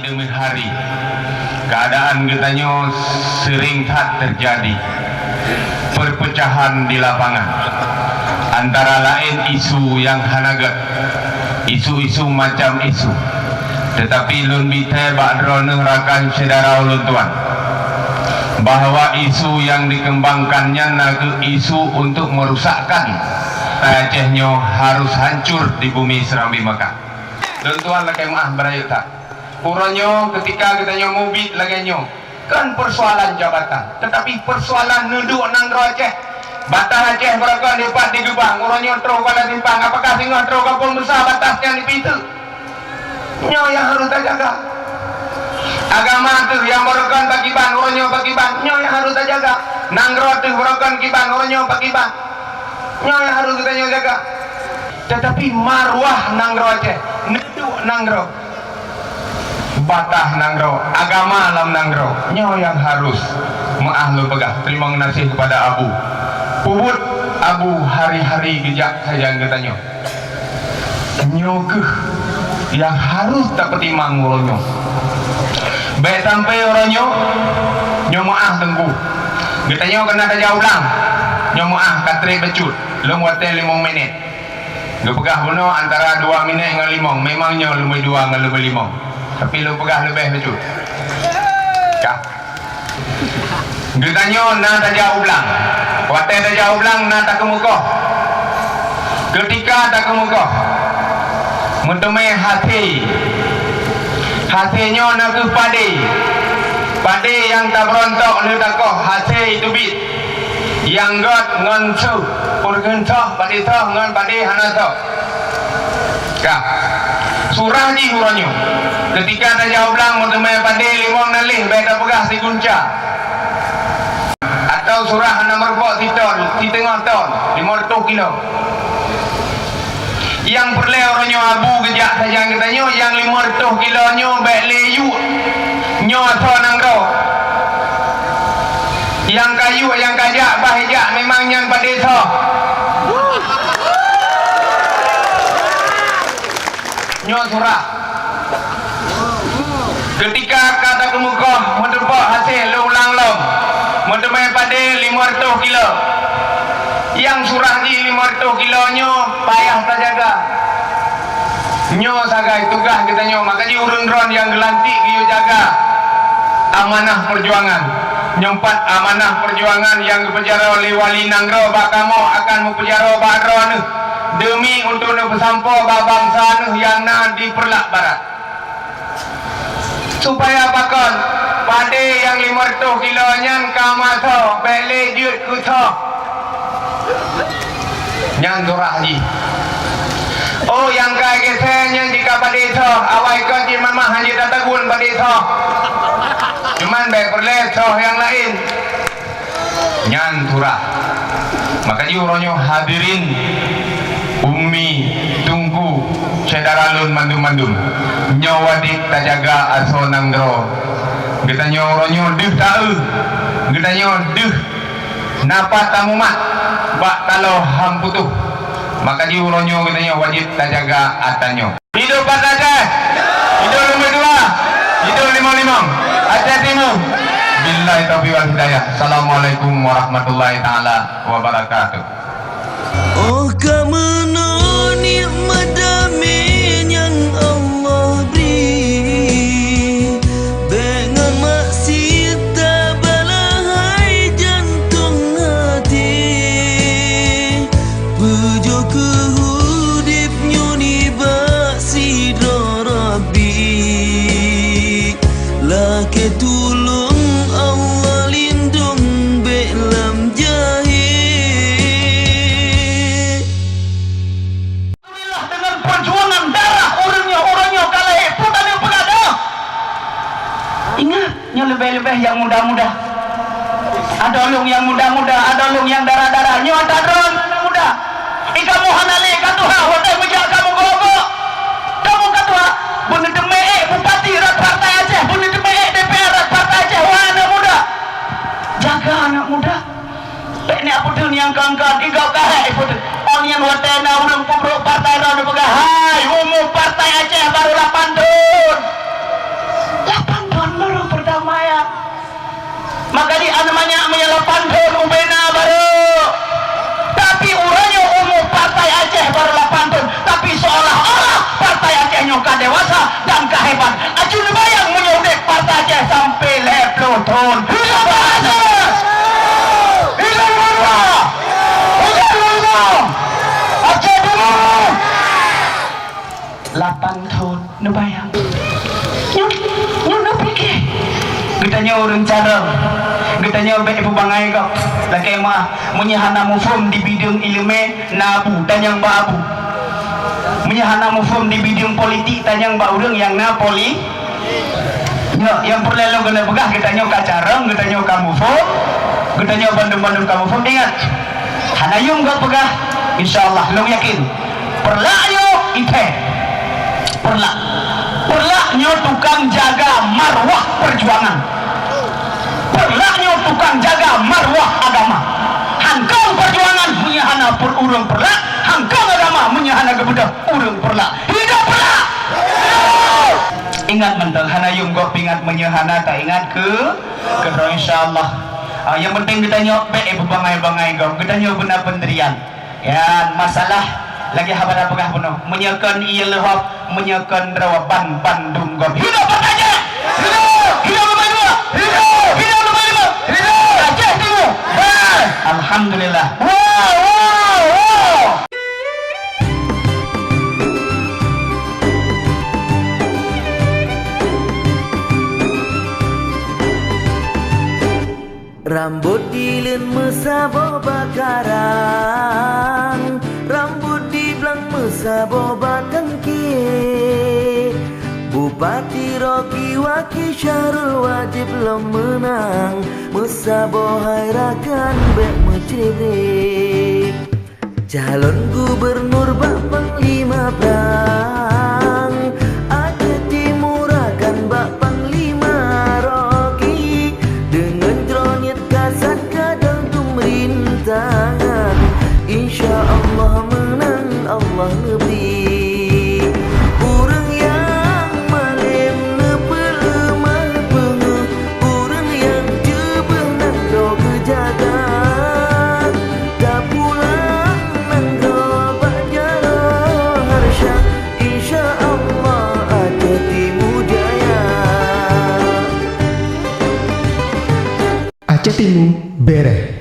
demi hari keadaan katanya sering tak terjadi perpecahan di lapangan, antara lain isu yang hanagat, isu-isu macam isu. Tetapi lun bite bakdro nerakan saudara ulun tuan bahwa isu yang dikembangkannya naga isu untuk merusakkan Acehnya harus hancur di bumi Serambi Mekah. Lun tuan lagi maaf berayut tak uranya ketika kita mubit lagi nyo kan persoalan jabatan, tetapi persoalan nunduk nangro Aceh batas Aceh berapa dapat digebang uranya terus pada timpang apakah singa terus kapal besar batasnya di pintu nyo yang harus terjaga. Agama tu yang merupakan bagiban orangnya bagiban nyo yang harus terjaga. Nangro tu merupakan kiban orangnya bagiban nyo yang harus kita jaga. Tetapi marwah nangro Aceh, neduk nangro, batah nangro, agama alam nangro nyo yang harus maahlu pegah. Terima kasih kepada Abu Pubut Abu hari-hari gejak sayang katanya nyo keh yang harus tak petimang orangnya. Baik sampai orangnya nyo maah tengku katanya kena saja ulang nyo maah katri becut lu watel 5 minit lu pegah bunuh antara 2 minit dengan 5 memangnya lu 2 dengan lu 5 tapi lu pegah lebih becut kah katanya nak saja ulang watel saja ulang nak tak kemuka ketika tak kemuka mentemai hati hasilnya nak ke pade yang tak berontok lu tak kau hasil itu bit yang got ngonsu urgentoh pade toh ngon pade hanato kah surah ni urangnya ketika tak jauh belang mentemai pade 5 nalih baik tak pegah si kunca atau surah nomor 4 si tengah ton 500 kilo yang perle orangnya abu gejak saja katanya yang 500 kilonyo baik leyu nyo atau nangro yang kayu yang kajak bahijak memang yang pada so nyo surah ketika kata kemuka mendepak hasil lu ulang lom mendemai pada 500 kilo yang surah di 500 kilonyo payah tak jaga nyo sagai tugas kita nyo makanya urun-urun yang gelantik dia jaga amanah perjuangan nyempat amanah perjuangan yang dipenjara oleh wali nangro bakamo akan mempenjara badro demi untuk bersampo bangsa yang nak di perlak barat supaya bakon pada yang 500 kilonya kamaso bele jut kuto yang durah haji oh yang kaya kesenya jika pada itu awal ikut di mamah haji tatagun pada itu cuman baik perlesoh yang lain nyan turah makanya orangnya hadirin ummi tunggu saudara lun mandum-mandum nyawadik tak jaga aso nangro katanya orangnya deh tahu katanya deh napa tamumat bak kalau ham putuh maka di uronyo katanya wajib tak jaga atanyo hidup Aceh hidup nomor 2 hidup 55 Aceh Timur billahi taufiq wal hidayah. Assalamualaikum warahmatullahi taala wabarakatuh. Oh kemana nikmat damai yang Allah beri dengan maksud balahai jantung hati pujo kehudip nyuni baksi Rabbi laki tulung Allah lindung belam jahil. Alhamdulillah dengan perjuangan darah orangnya kalah putan yang pegada. Ingat yang lebih-lebih yang muda-muda. Ada orang yang muda-muda, ada orang yang darah-darah. Nyo ada orang muda. Ikamu hanale katuha hotel mejak kamu gogo. Kamu katuha bunyi deme bupati rat partai Aceh, bunyi deme DPR rat partai Aceh. Wah anak muda. Jaga anak muda. Ini apa tu yang kangkan igau kahai apa tu. Orang yang hotel na urang pubruk partai rat pegah. Hai umum partai Aceh baru 8 tahun. maka di namanya menyalapan tahun ubena baru. Tapi uranya umum partai Aceh baru 8 tahun, tapi seolah-olah partai Aceh nyoka dewasa dan kehebat. Acun bayang menyodek partai Aceh sampai 20 tahun. Hilang Aceh, hilang Marwa, hilang Marwa, Aceh dulu 8 tahun. Nu bayang, nyu pikir. Kitanya orang cara, kitanya ibu bangai kau. Laki mah menyahana mufum di bidang ilmu nabu tanyang ba abu. Menyahana mufum di bidang politik tanyang ba urang yang na poli. Yang perlu kena begah kitanya kacareng, kitanya kamu mufum, kitanya bandung-bandung kamu mufum. Ingat, hanayung gak pegah, insyaallah lo yakin. Perlayo ite, perlaknya tukang jaga marwah perjuangan. Perlaknya tukang jaga marwah agama. Hangkang perjuangan menyahana per urang perlak, hangkang agama menyahana kebudak urang perlak. Hidup perlak. Ingat mental hanayum gok pingat menyahana tak ingat ke insyaallah. Yang penting kita nyok bebangai-bangai gok, kita nyok benar pendirian. Ya masalah lagi habar apakah penuh menyekan ia lehap menyekan rawa Bandung gom. Hidup katanya, hidup lebih dua, hidup lebih lima, hidup Aceh Timur. Alhamdulillah. Wow. Rambut dilin mesabo bakaran, rambut di belang mesabo batengki. Bupati Rocky Waki Syarul wajib lo menang, mesabo hairakan bek mecerip. Calon gubernur bak panglima perang, Aceh Timur akan bak panglima Rocky. Dengan dronyet kasat kadang pemerintahan, insya Allah menang Allah lebih. Urang yang malem nepel lemah pengeh, urang yang jebeh nang do kejaga. Tak pulang nang do bajaro harsha, insya Allah Aceh Timur jaya. Aceh Timur beres.